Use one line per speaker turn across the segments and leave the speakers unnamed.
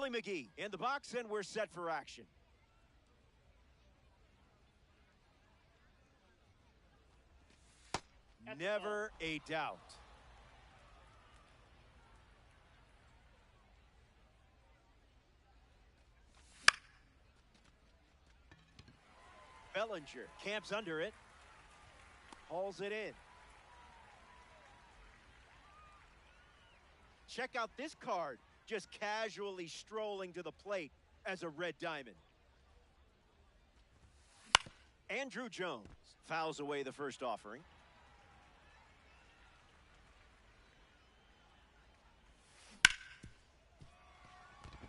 Willie McGee in the box, and we're set for action. Never a doubt. Bellinger camps under it. Hauls it in. Check out this card, just casually strolling to the plate as a red diamond. Andruw Jones fouls away the first offering.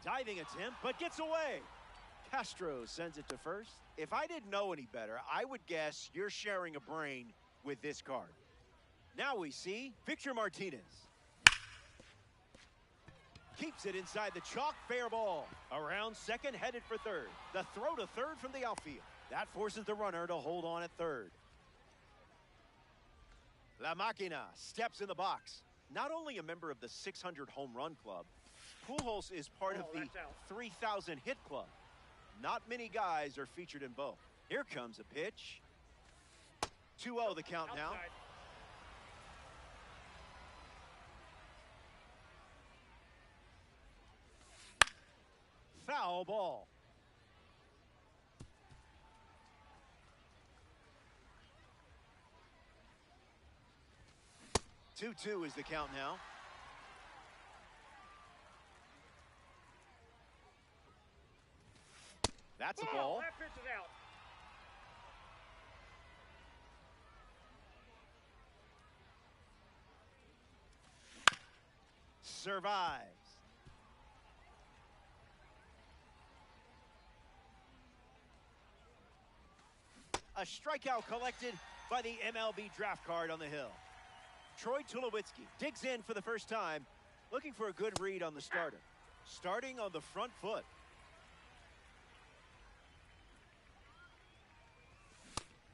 Diving attempt, but gets away. Castro sends it to first. If I didn't know any better, I would guess you're sharing a brain with this card. Now we see Victor Martinez. Keeps it inside the chalk, fair ball. Around second, headed for third. The throw to third from the outfield. That forces the runner to hold on at third. La Máquina steps in the box. Not only a member of the 600 home run club, Pujols is part of the 3,000 hit club. Not many guys are featured in both. Here comes a pitch. 2-0 the count now. Foul ball. Two is the count now. That's a ball.
That pitch is out.
Survives. A strikeout collected by the MLB draft card on the hill. Troy Tulowitzki digs in for the first time, looking for a good read on the starter. Starting on the front foot.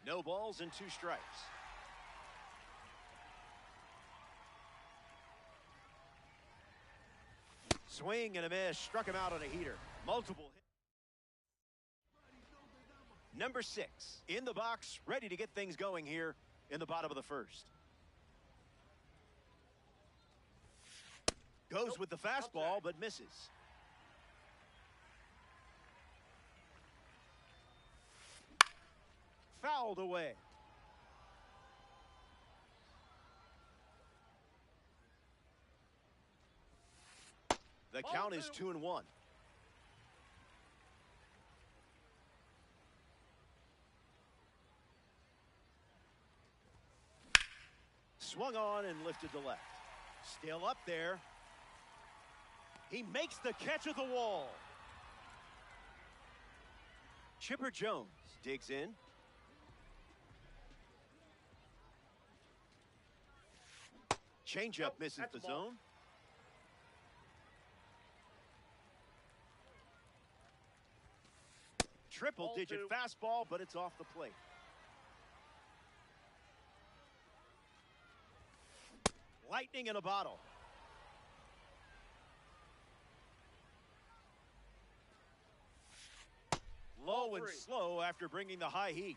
No balls and 2 strikes. Swing and a miss. Struck him out on a heater. Multiple hits. Number 6 in the box, ready to get things going here in the bottom of the first. Goes with the fastball, but misses. Fouled away. The count is 2-1. Swung on and lifted to left. Still up there. He makes the catch at the wall. Chipper Jones digs in. Changeup misses the zone. Triple-digit fastball, but it's off the plate. Lightning in a bottle. Low and slow after bringing the high heat.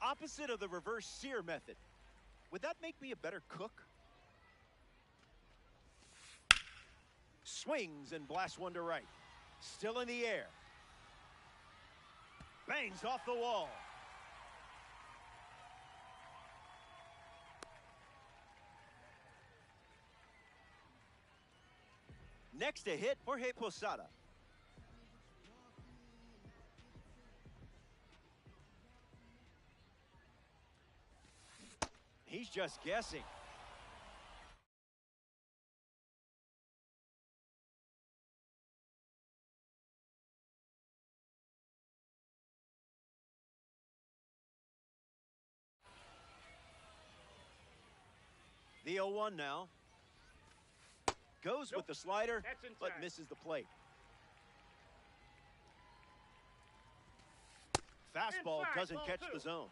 Opposite of the reverse sear method. Would that make me a better cook? Swings and blasts one to right. Still in the air. Bangs off the wall. Next to hit, Jorge Posada. He's just guessing. The 0-1 now. Goes with the slider, but misses the plate. Fastball doesn't catch the zone.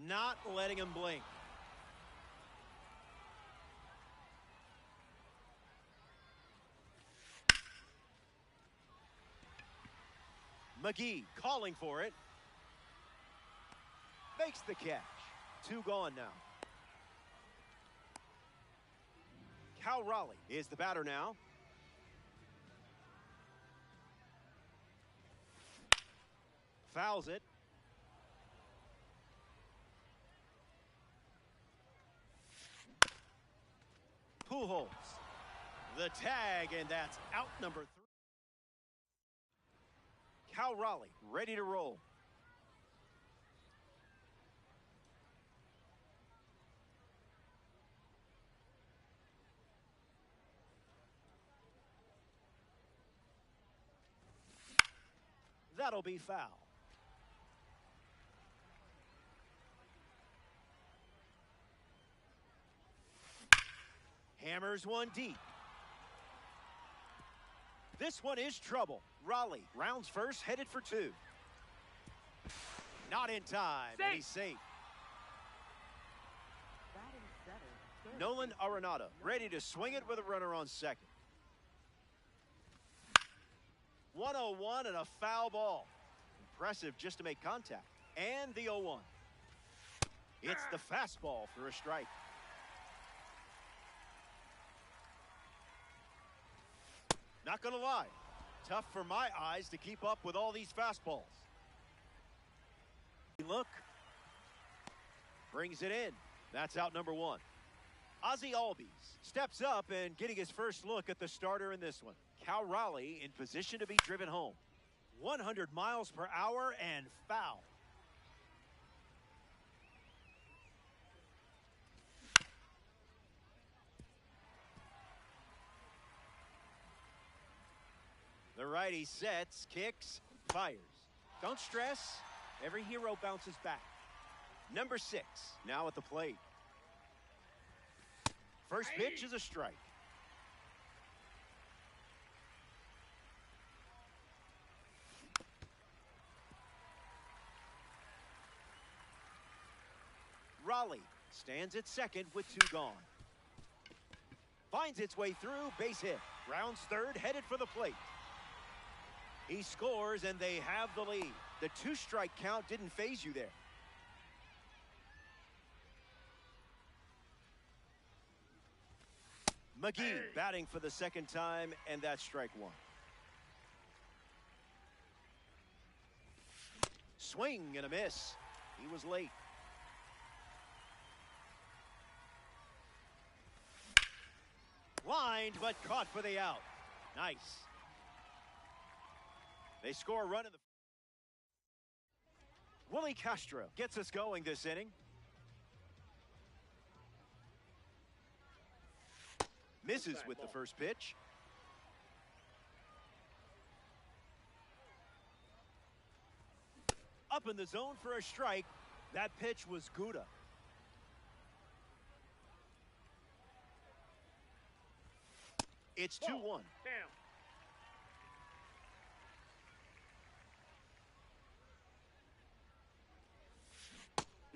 Not letting him blink. McGee calling for it. Makes the catch. 2 gone now. Cal Raleigh is the batter now. Fouls it. Pujols. The tag, and that's out number 3. Cal Raleigh ready to roll. That'll be foul. Hammers one deep. This one is trouble. Raleigh rounds first, headed for 2. Not in time, and he's safe. Nolan Arenado ready to swing it with a runner on second. 1-0-1 and a foul ball. Impressive just to make contact. And the 0-1. It's the fastball for a strike. Not gonna lie, tough for my eyes to keep up with all these fastballs. Look. Brings it in. That's out number 1. Ozzie Albies steps up and getting his first look at the starter in this one. Cal Raleigh in position to be driven home. 100 miles per hour and foul. The righty sets, kicks, fires. Don't stress. Every hero bounces back. Number 6 now at the plate. First pitch is a strike. Raleigh stands at second with 2 gone. Finds its way through, base hit. Rounds third, headed for the plate. He scores, and they have the lead. The 2-strike count didn't phase you there. McGee batting for the second time, and that's strike 1. Swing and a miss. He was late. Lined, but caught for the out. Nice. They score a run in the... Willie Castro gets us going this inning. Misses with the first pitch. Up in the zone for a strike. That pitch was Gouda. It's 2-1.
Damn.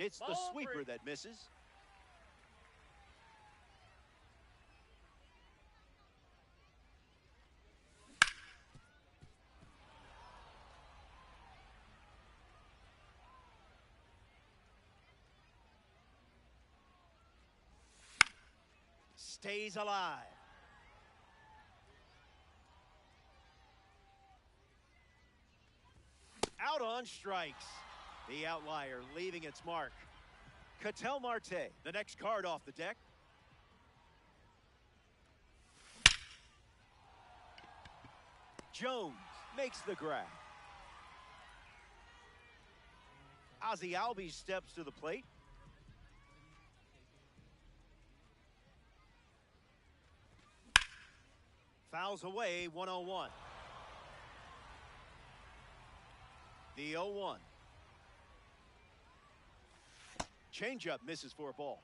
It's the sweeper that misses. Stays alive. Out on strikes. The outlier leaving its mark. Ketel Marte, the next card off the deck. Jones makes the grab. Ozzie Albies steps to the plate. Fouls away, 1-0-1. The 0-1. Changeup misses for a ball.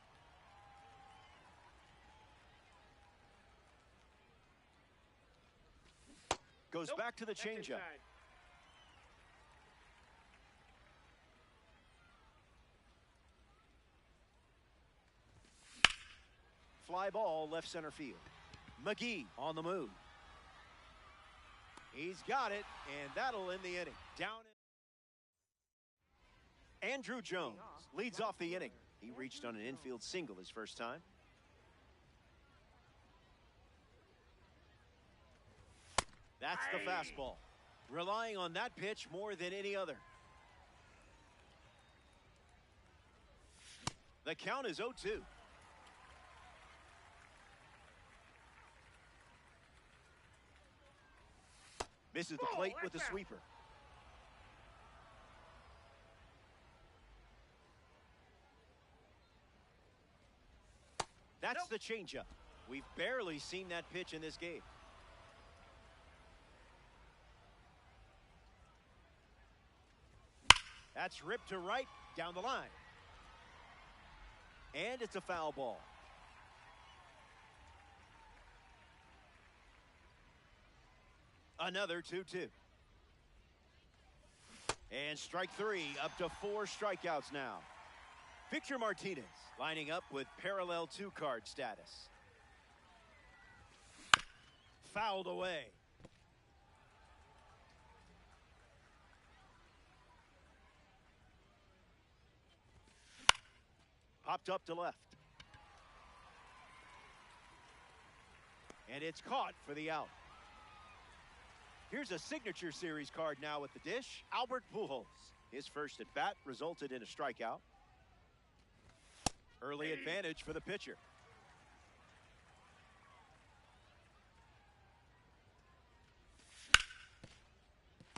Goes back to the changeup. Fly ball left center field. McGee on the move. He's got it, and that'll end the inning. Down. Andrew Jones leads off the inning. He reached on an infield single his first time. That's the fastball. Relying on that pitch more than any other. The count is 0-2. Misses the plate with the sweeper. That's the changeup. We've barely seen that pitch in this game. That's ripped to right down the line. And it's a foul ball. Another 2-2. And strike three, up to 4 strikeouts now. Victor Martinez lining up with parallel 2-card status. Fouled away. Popped up to left. And it's caught for the out. Here's a signature series card now at the dish. Albert Pujols. His first at bat resulted in a strikeout. Early advantage for the pitcher.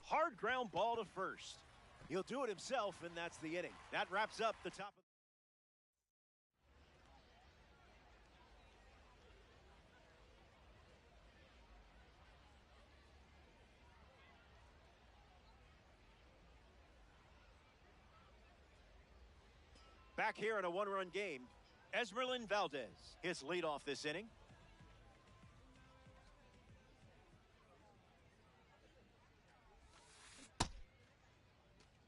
Hard ground ball to first. He'll do it himself, and that's the inning. That wraps up the top of back here in a 1-run game. Esmeralyn Valdez, his leadoff this inning.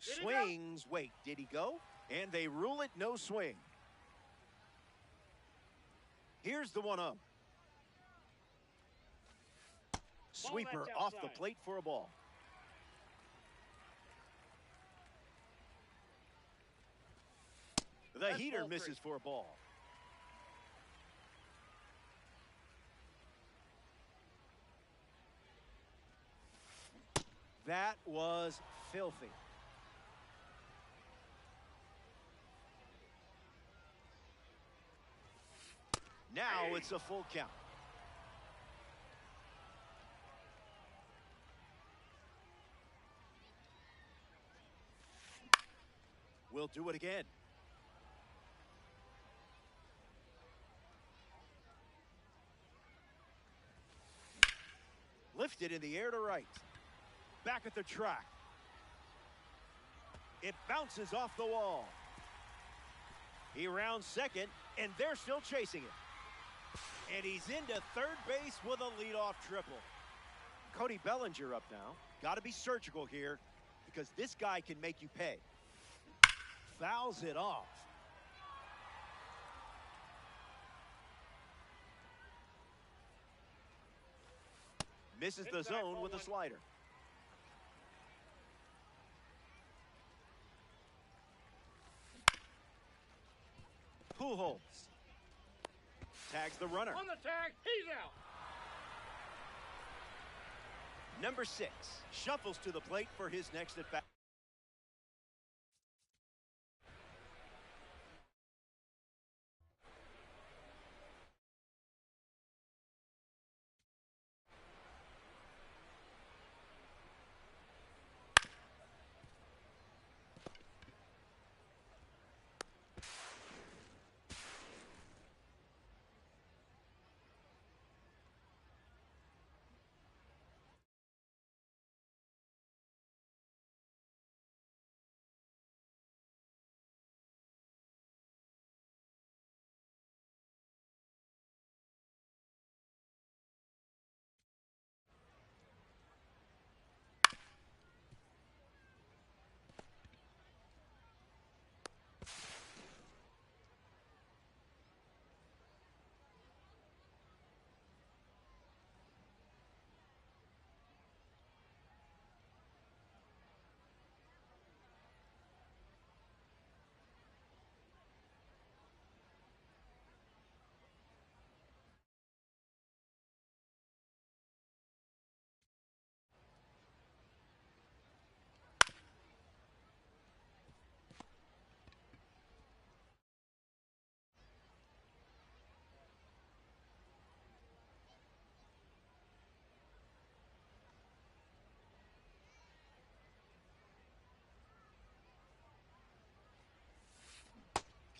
Swings, wait, did he go? And they rule it no swing. Here's the 1-0. Sweeper off the plate for a ball. The heater misses for a ball. That was filthy. Now it's a full count. We'll do it again. Lifted in the air to right. Back at the track. It bounces off the wall. He rounds second, and they're still chasing it. And he's into third base with a leadoff triple. Cody Bellinger up now. Got to be surgical here because this guy can make you pay. Fouls it off. Misses the zone with a slider. Pujols tags the runner.
On the tag, he's out.
Number 6 shuffles to the plate for his next at bat.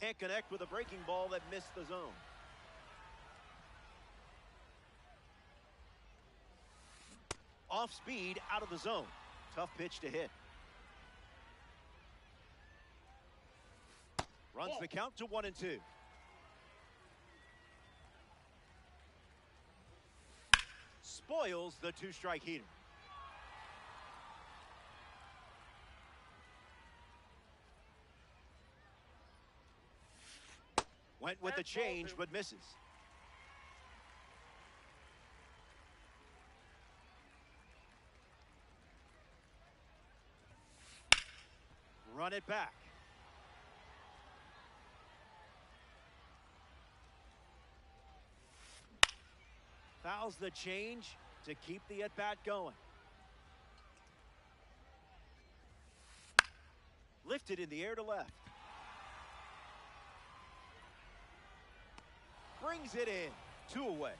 Can't connect with a breaking ball that missed the zone. Off speed, out of the zone. Tough pitch to hit. Runs the count to 1-2. Spoils the two-strike heater. Went with the change, but misses. Run it back. Fouls the change to keep the at-bat going. Lifted in the air to left. Brings it in. 2 away.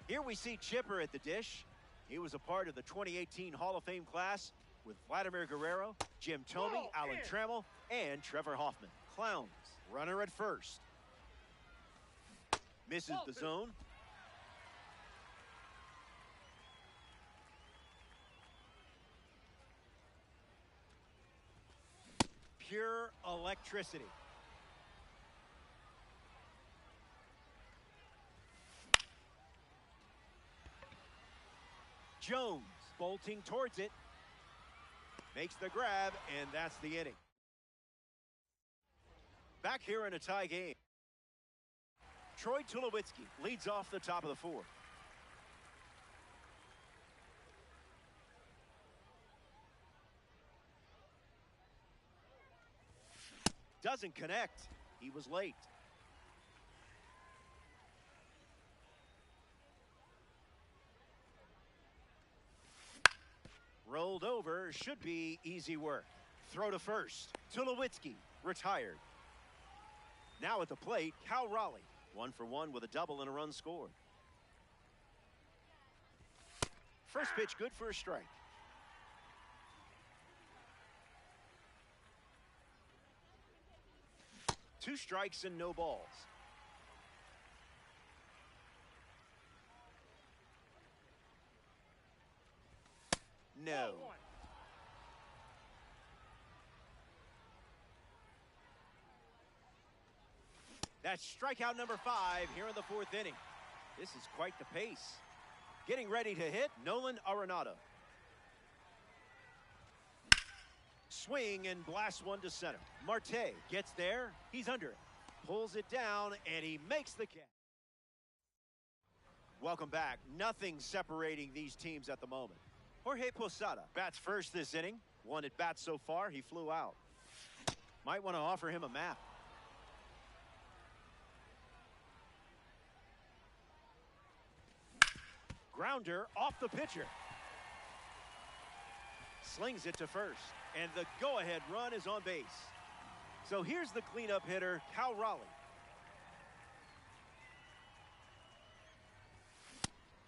Here we see Chipper at the dish. He was a part of the 2018 Hall of Fame class with Vladimir Guerrero, Jim Thome, Alan Trammell, and Trevor Hoffman. Clowns. Runner at first. Misses the zone. Pure electricity. Jones bolting towards it. Makes the grab, and that's the inning. Back here in a tie game. Troy Tulowitzki leads off the top of the 4th. Doesn't connect. He was late. Rolled over, should be easy work. Throw to first. Tulowitzki retired. Now at the plate, Cal Raleigh. 1 for 1 with a double and a run scored. First pitch good for a strike. Two strikes and no balls. No. That's strikeout number 5 here in the 4th inning. This is quite the pace. Getting ready to hit, Nolan Arenado. Swing and blast one to center. Marte gets there. He's under it. Pulls it down, and he makes the catch. Welcome back. Nothing separating these teams at the moment. Jorge Posada bats first this inning. 1 at bat so far. He flew out. Might want to offer him a map. Grounder off the pitcher. Slings it to first. And the go-ahead run is on base. So here's the cleanup hitter, Cal Raleigh.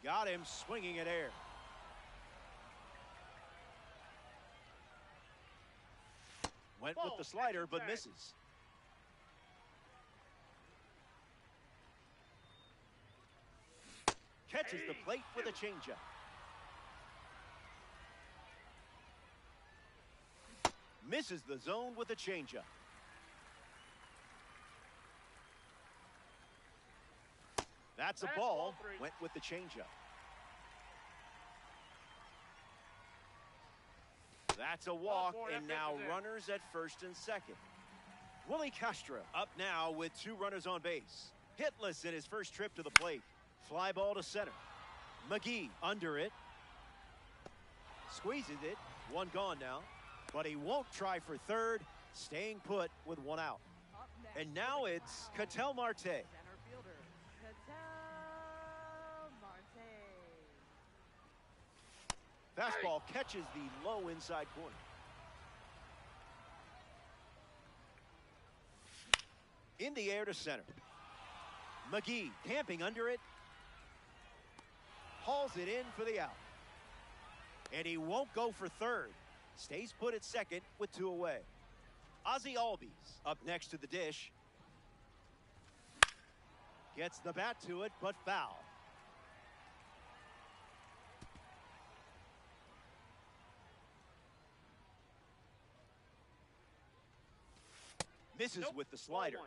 Got him swinging at air. Went with the slider, but misses. Catches the plate with a changeup. Misses the zone with a changeup. That's a ball. Went with the changeup. That's a walk, and now runners at first and second. Willie Castro up now with 2 runners on base. Hitless in his first trip to the plate. Fly ball to center. McGee under it. Squeezes it. 1 gone now. But he won't try for third. Staying put with 1 out. And now it's Ketel Marte.
Center fielder, Ketel Marte.
Fastball catches the low inside corner. In the air to center. McGee camping under it. Hauls it in for the out. And he won't go for third. Stays put at second with 2 away. Ozzie Albies up next to the dish. Gets the bat to it, but foul. Misses with the slider.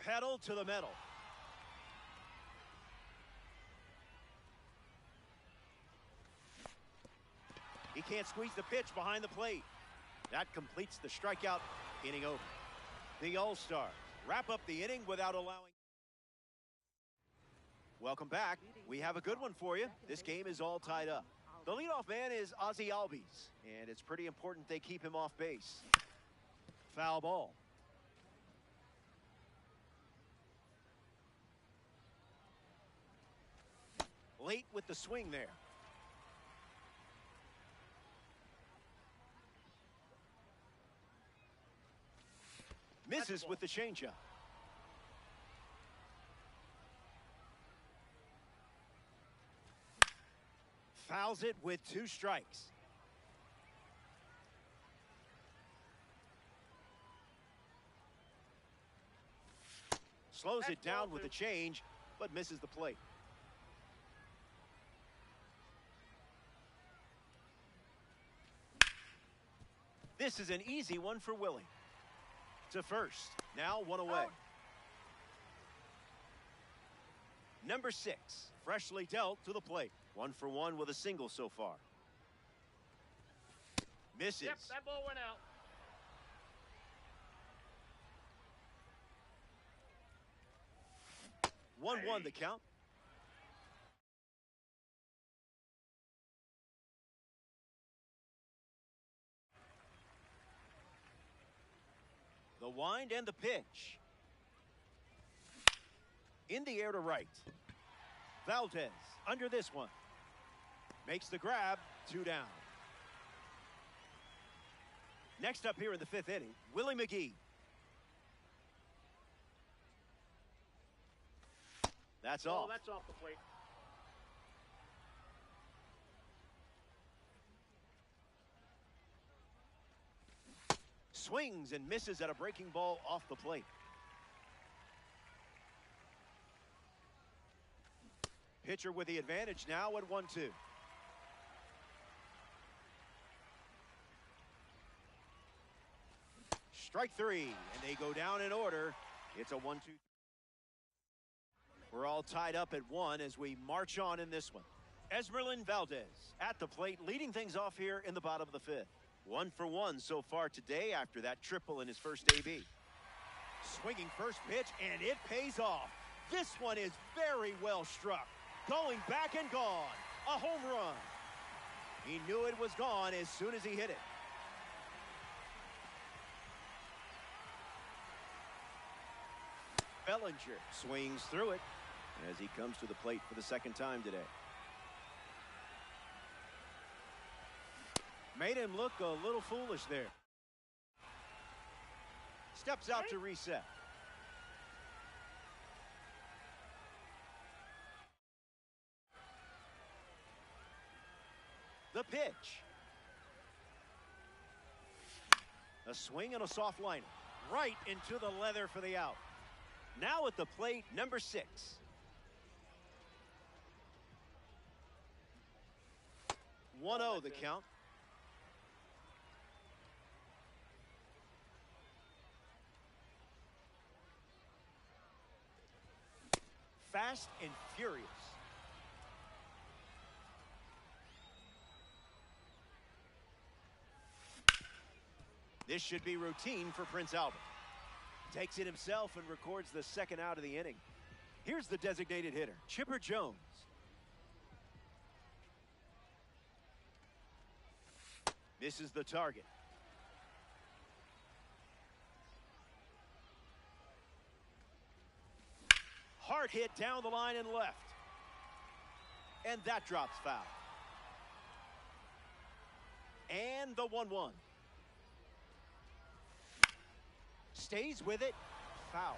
Pedal to the metal. He can't squeeze the pitch behind the plate. That completes the strikeout. Inning over. The All-Stars wrap up the inning without allowing. Welcome back. We have a good one for you. This game is all tied up. The leadoff man is Ozzie Albies, and it's pretty important they keep him off base. Foul ball. Late with the swing there. Misses with the changeup. Fouls it with 2 strikes. Slows it down with the change, but misses the plate. This is an easy one for Willie. To first. Now 1 away. Number 6, freshly dealt to the plate. 1 for 1 with a single so far. Misses.
Yep, that ball went out.
Hey. 1-1 the count. The wind and the pitch. In the air to right. Valdez under this one. Makes the grab, 2 down. Next up here in the 5th inning, Willie McGee. That's off.
That's off the plate.
Swings and misses at a breaking ball off the plate. Pitcher with the advantage now at 1-2. Strike 3, and they go down in order. It's a 1-2. We're all tied up at 1 as we march on in this one. Esmeralyn Valdez at the plate, leading things off here in the bottom of the 5th. 1 for 1 so far today after that triple in his first AB. Swinging first pitch, and it pays off. This one is very well struck. Going back and gone. A home run. He knew it was gone as soon as he hit it. Bellinger swings through it as he comes to the plate for the 2nd time today. Made him look a little foolish there. Steps out to reset. The pitch. A swing and a soft liner. Right into the leather for the out. Now at the plate, number 6. 1-0 the count. Fast and furious. This should be routine for Prince Albert. Takes it himself and records the 2nd out of the inning. Here's the designated hitter, Chipper Jones. Misses the target. Hard hit down the line and left. And that drops foul. And the 1-1. Stays with it. Foul.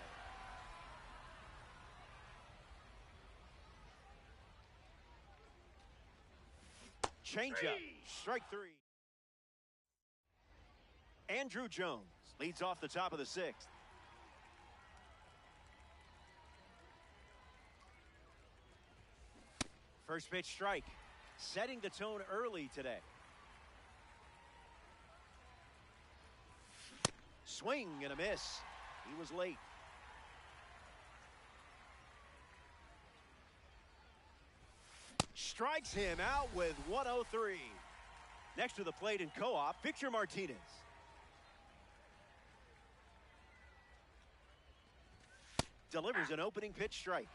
Changeup. Strike 3. Andruw Jones leads off the top of the 6th. First pitch strike. Setting the tone early today. Swing and a miss. He was late. Strikes him out with 103. Next to the plate in co-op, Victor Martinez. Delivers an opening pitch strike.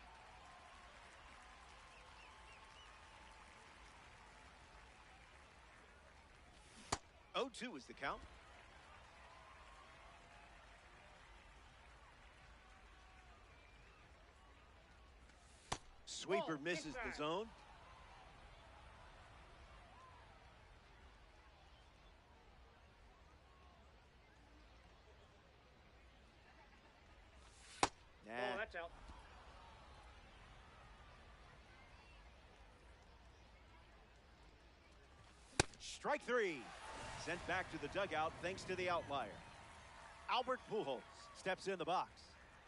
Oh, 2 is the count. Sweeper misses the zone.
Oh, that's out.
Strike 3. Sent back to the dugout thanks to the outlier. Albert Pujols steps in the box.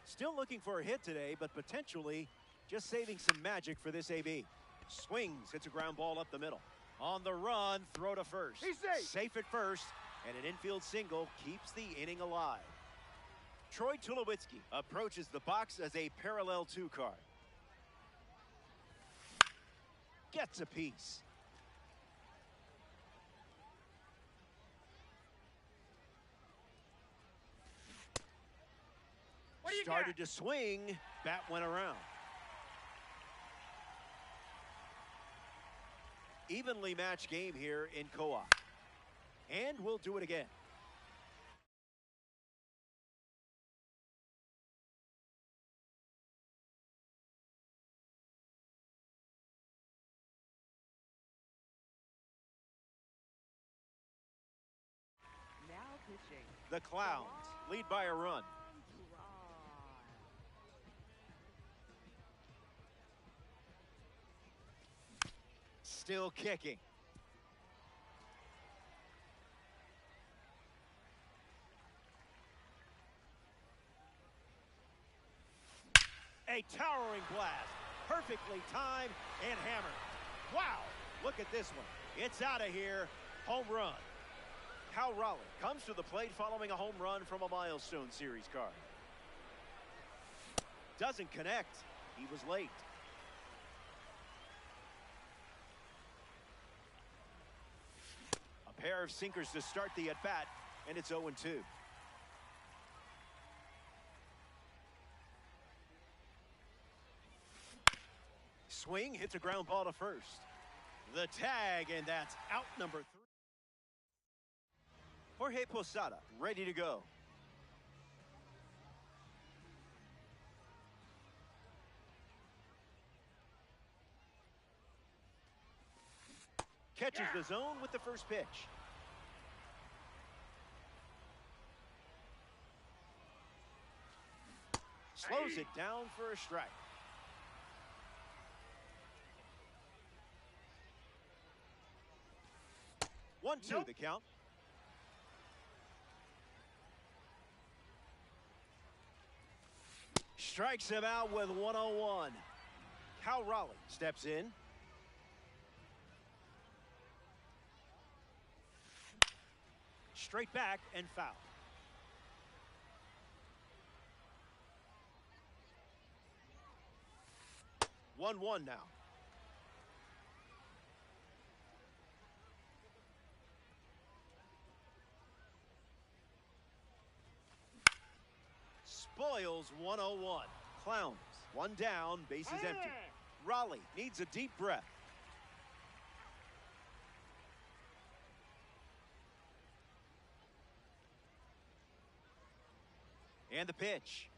Still looking for a hit today, but potentially just saving some magic for this AB. Swings, hits a ground ball up the middle. On the run, throw to first.
He's safe.
Safe at first, and an infield single keeps the inning alive. Troy Tulowitzki approaches the box as a parallel 2 card. Gets a piece. Started to swing, bat went around. Evenly matched game here in co-op. And we'll do it again.
Now pitching.
The Clowns lead by a run. Still kicking. A towering blast. Perfectly timed and hammered. Wow, look at this one. It's out of here. Home run. Cal Raleigh comes to the plate following a home run from a Milestone Series card. Doesn't connect. He was late. A pair of sinkers to start the at-bat, and it's 0-2. Swing, hits a ground ball to first. The tag, and that's out number 3. Jorge Posada, ready to go. Catches the zone with the first pitch. Slows it down for a strike. One, two, the count. Strikes him out with 101. Cal Raleigh steps in. Straight back and foul. One now. Spoils 101. Clowns, one down, bases empty. Raleigh needs a deep breath. And the pitch.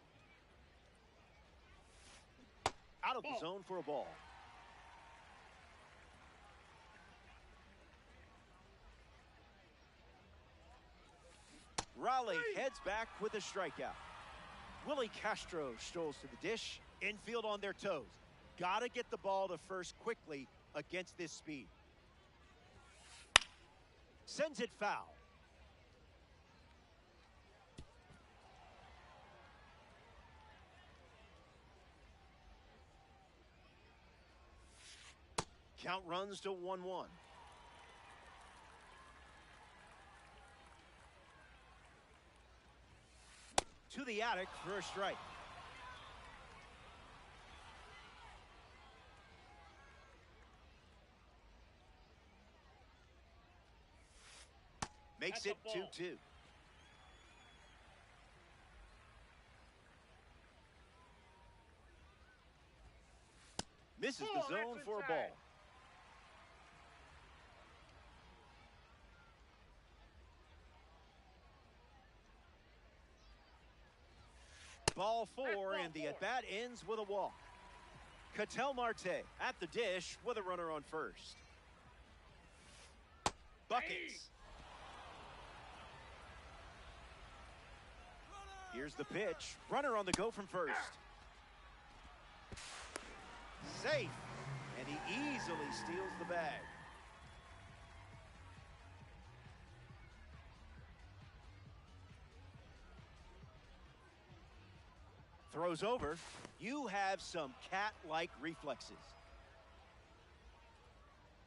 Out of the zone for a ball. Raleigh heads back with a strikeout. Willie Castro strolls to the dish. Infield on their toes. Gotta get the ball to first quickly against this speed. Sends it foul. Count runs to 1-1. To the attic for a strike. Makes it 2-2. Misses the zone for a ball. Ball four, and the at-bat ends with a walk. Ketel Marte at the dish with a runner on first. Buckets. Here's the pitch. Runner on the go from first. Safe. And he easily steals the bag. Throws over. You have some cat-like reflexes.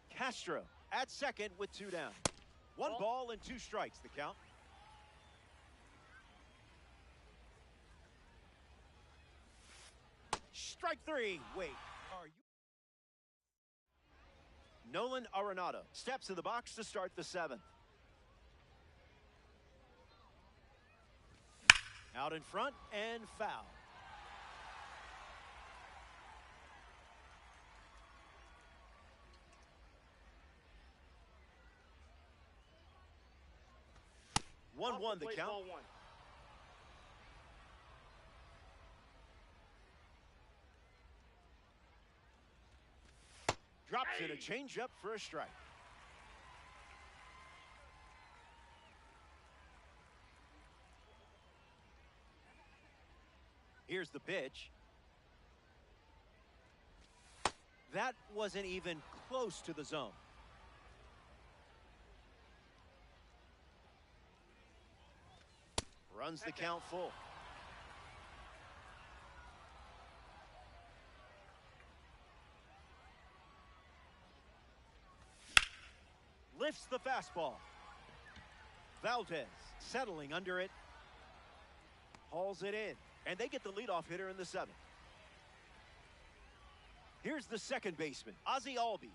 Castro at second with 2 down. 1 ball and 2 strikes, the count. Strike 3. Wait, are you? Nolan Arenado steps in the box to start the 7th. Out in front and foul. One, the count. Drops in a changeup for a strike. Here's the pitch. That wasn't even close to the zone. Runs the count full. Lifts the fastball. Valdez settling under it. Hauls it in. And they get the leadoff hitter in the 7th. Here's the second baseman, Ozzie Albies.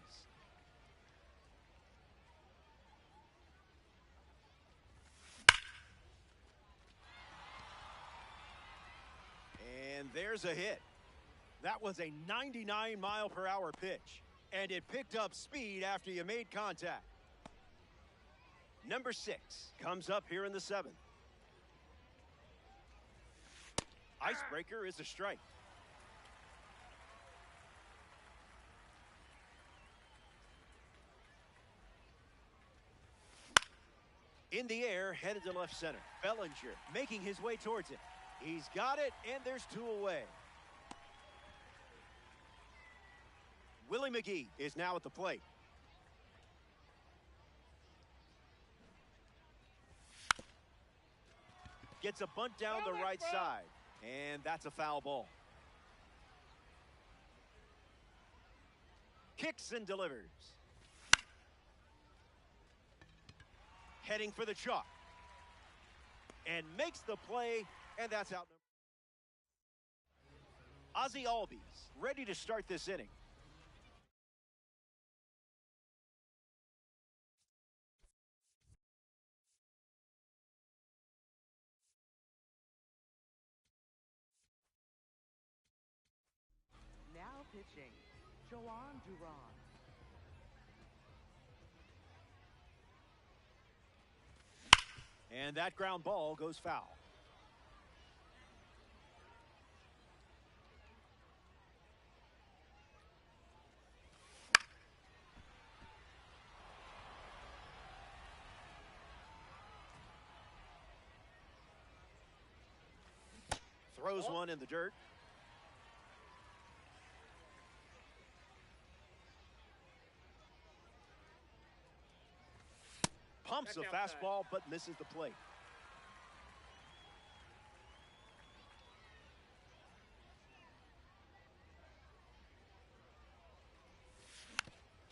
And there's a hit. That was a 99-mile-per-hour pitch. And it picked up speed after you made contact. Number 6 comes up here in the 7th. Icebreaker is a strike. In the air, headed to left center. Bellinger making his way towards it. He's got it, and there's 2 away. Willie McGee is now at the plate. Gets a bunt down the right side, and that's a foul ball. Kicks and delivers. Heading for the chalk. And makes the play, and that's out. Ozzie Albies ready to start this inning.
Now pitching, Joan Duran.
And that ground ball goes foul. Throws one in the dirt. Pumps a fastball, but misses the plate.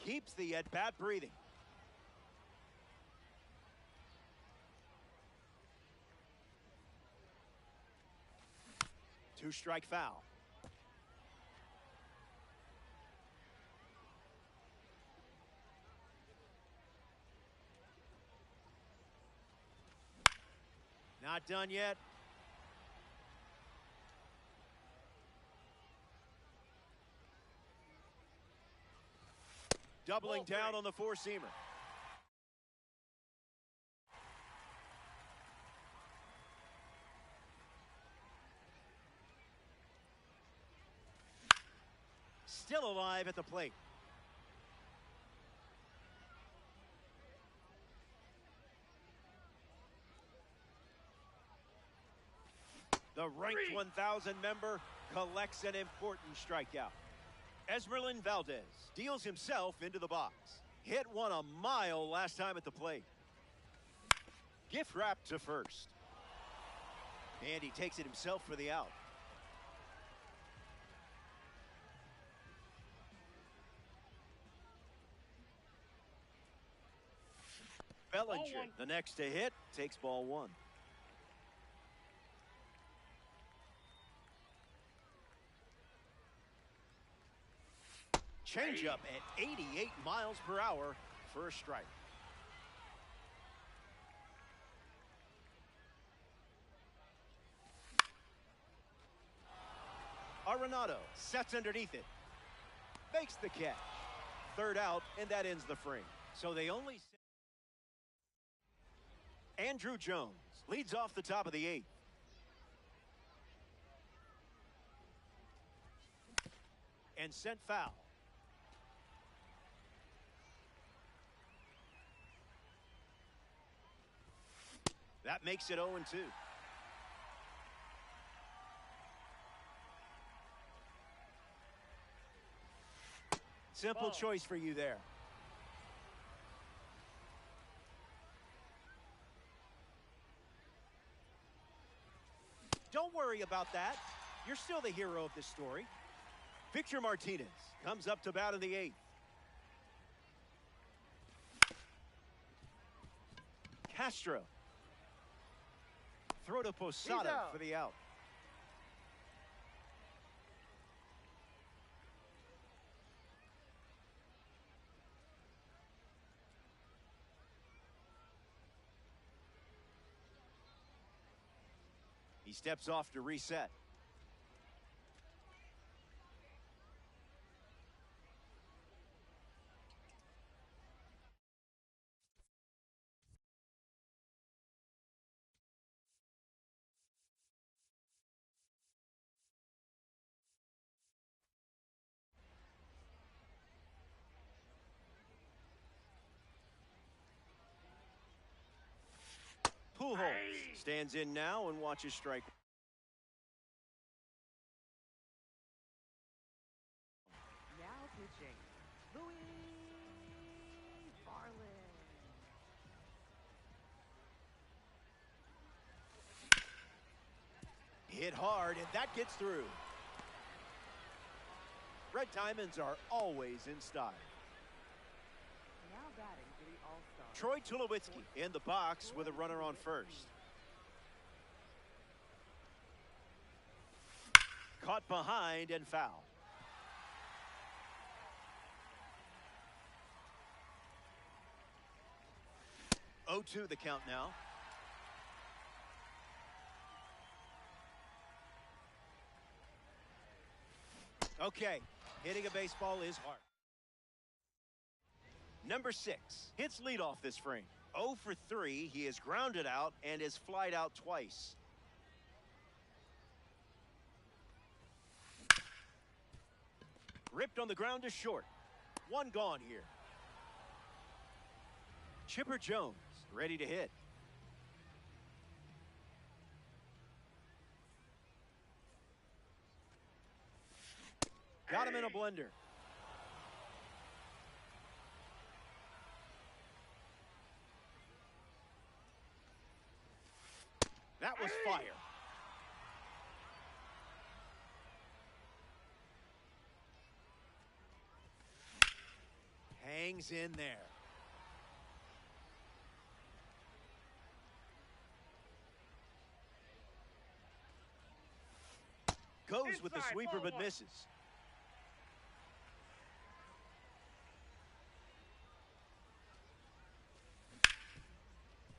Keeps the at-bat breathing. Two-strike foul. Not done yet. Doubling down on the four-seamer. Still alive at the plate. The ranked 1,000 member collects an important strikeout. Esmeralyn Valdez deals himself into the box. Hit one a mile last time at the plate. Gift wrap to first. And he takes it himself for the out. Bellinger, the next to hit, takes ball one. Changeup at 88 miles per hour for a strike. Arenado sets underneath it. Makes the catch. Third out, and that ends the frame. So they only... Andrew Jones leads off the top of the eighth. And sent foul. That makes it 0-2. Simple choice for you there. Don't worry about that. You're still the hero of this story. Victor Martinez comes up to bat in the eighth. Castro. Throw to Posada for the out. He steps off to reset. Pujols stands in now and watches strike.
Now pitching, Louis Varland.
Hit hard, and that gets through. Red Diamonds are always in style.
Now batting for the All-Star.
Troy Tulowitzki in the box with a runner on first. Caught behind and foul. Oh, 2 the count now. Okay, hitting a baseball is hard. Number 6 hits leadoff this frame. 0 for 3. He is grounded out and is flied out twice. Ripped on the ground to short. One gone here. Chipper Jones ready to hit. Got him in a blender. That was fire. Hangs in there. Goes with the sweeper but misses.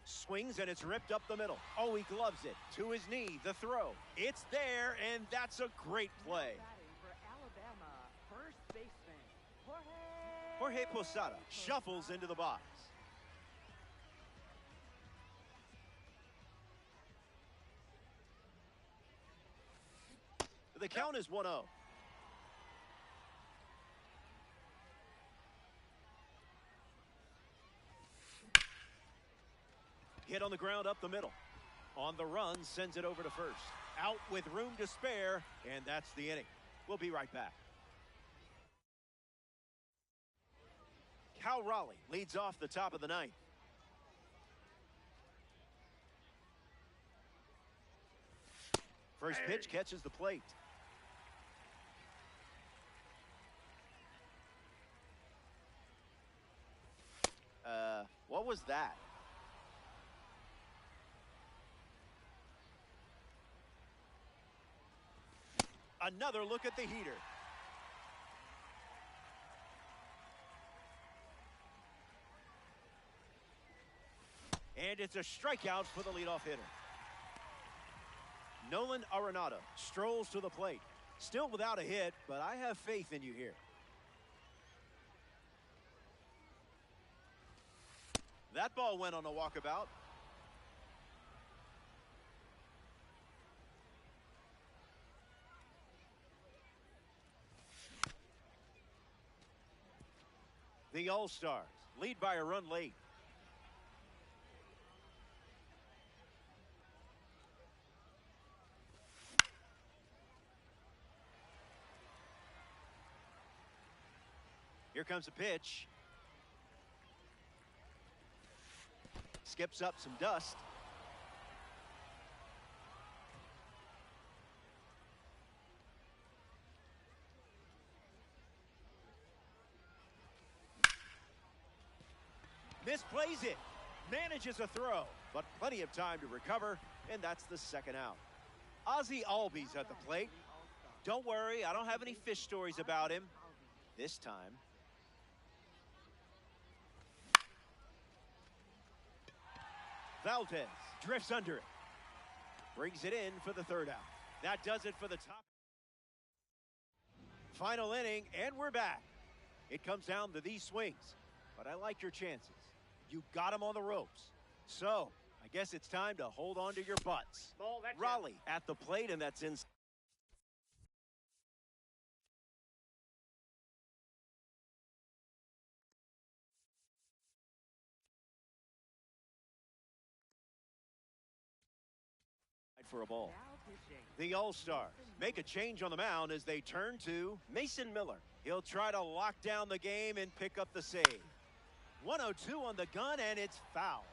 Swings and it's ripped up the middle. Oh, he gloves it. To his knee, the throw. It's there, and that's a great play.
Batting for Alabama, first baseman,
Jorge Posada shuffles into the box. The count is 1-0. Hit on the ground up the middle. On the run, sends it over to first. Out with room to spare, and that's the inning. We'll be right back. Cal Raleigh leads off the top of the ninth. First pitch catches the plate. What was that? Another look at the heater. And it's a strikeout for the leadoff hitter. Nolan Arenado strolls to the plate. Still without a hit, but I have faith in you here. That ball went on a walkabout. The All-Stars lead by a run late. Here comes a pitch. Skips up some dust. Misplays it. Manages a throw, but plenty of time to recover, and that's the second out. Ozzie Albies at the plate. Don't worry, I don't have any fish stories about him this time. Valdez drifts under it. Brings it in for the third out. That does it for the top. Final inning, and we're back. It comes down to these swings, but I like your chances. You got them on the ropes. So, I guess it's time to hold on to your butts. Raleigh at the plate, and that's in. For a ball. The All-Stars make a change on the mound as they turn to Mason Miller. He'll try to lock down the game and pick up the save. 102 on the gun, and it's foul.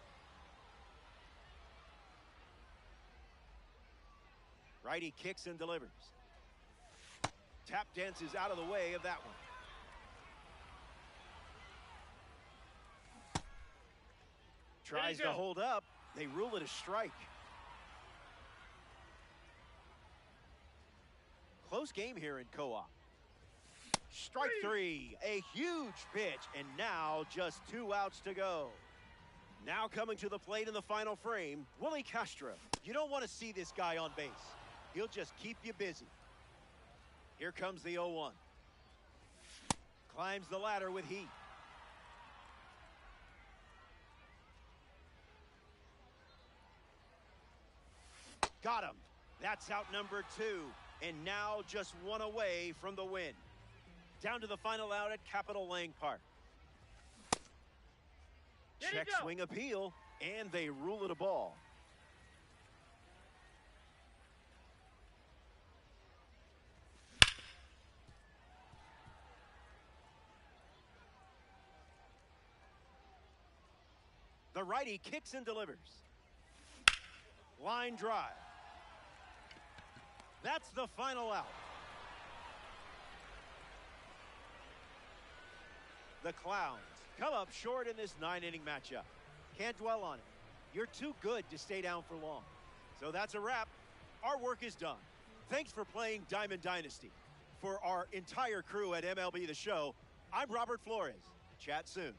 Righty kicks and delivers. Tap dances out of the way of that one. Tries to hold up. They rule it a strike. Close game here in co-op. Strike three, a huge pitch, and now just 2 outs to go. Now coming to the plate in the final frame, Willie Castro. You don't want to see this guy on base. He'll just keep you busy. Here comes the 0-1. Climbs the ladder with heat. Got him. That's out number 2. And now just 1 away from the win. Down to the final out at Capitol Lang Park. Check swing appeal, and they rule it a ball. The righty kicks and delivers. Line drive. That's the final out. The Clowns come up short in this 9-inning matchup. Can't dwell on it. You're too good to stay down for long. So that's a wrap. Our work is done. Thanks for playing Diamond Dynasty. For our entire crew at MLB The Show, I'm Robert Flores. Chat soon.